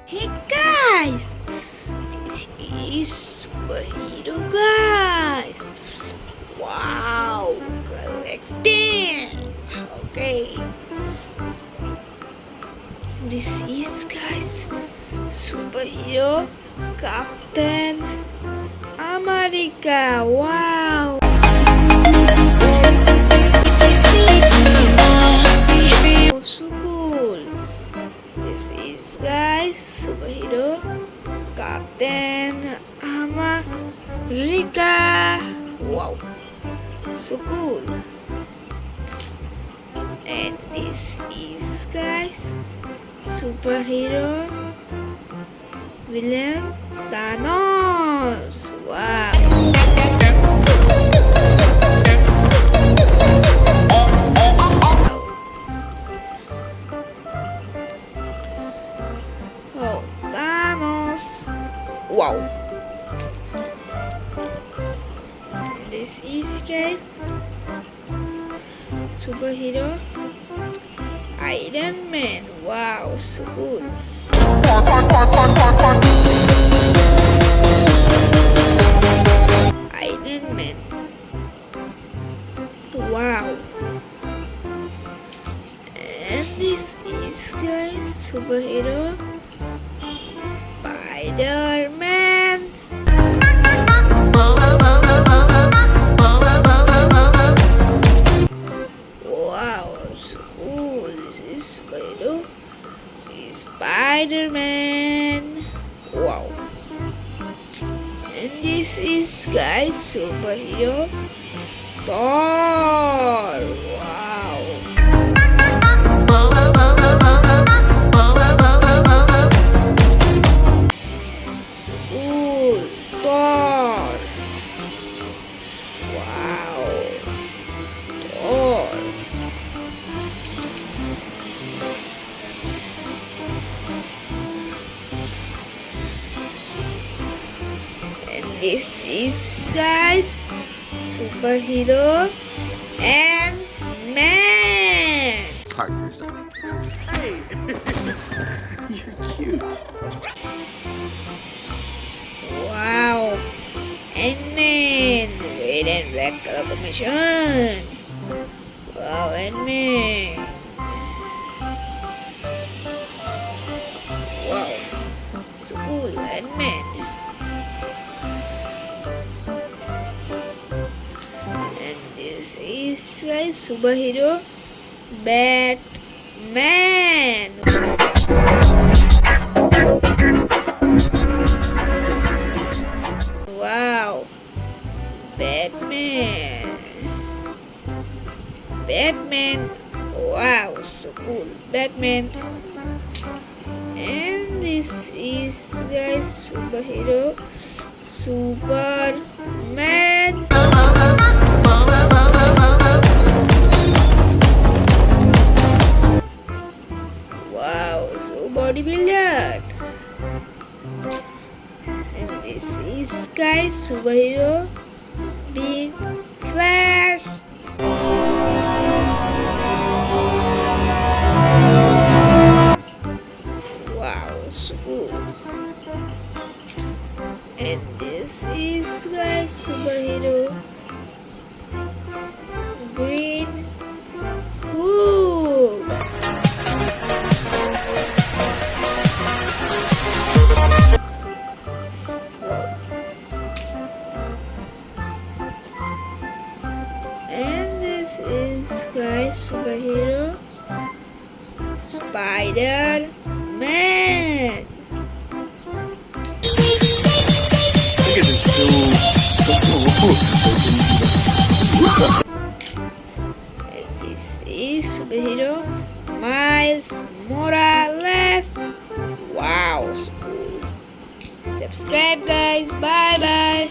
Hey guys, this is superhero guys. Wow, collecting. Okay, this is guys superhero Captain America. Wow. Oh, so cool. This is guys superhero Captain America. Wow, so cool. And this is guys superhero villain Thanos. Wow. Oh, Thanos. Wow. This is guys superhero Iron Man. Wow, so cool. Iron Man. Wow. And this is guys superhero Spider-Man. Wow, so cool. This is Spider-Man. Wow. And this is guys superhero Thor. Wow. So cool. Thor. Wow. Thor. And this is guys superhero Ant-Man. Pardon yourself. Hey, you're cute. Wow, Ant-Man, red and black color combination. Wow, Ant-Man. Wow, so cool, Ant-Man. And this is guys superhero Batman. Wow, Batman. Batman. Wow, so cool, Batman. And this is guys superhero Superman. Wow, so bodybuilder. And this is guys superhero Big Flash. Wow, so cool. And this is guys superhero Green Hood. And this is guys superhero Spider-Man. Look at this dude. And this is superhero Miles Morales. Wow, so cool. Subscribe guys. Bye bye.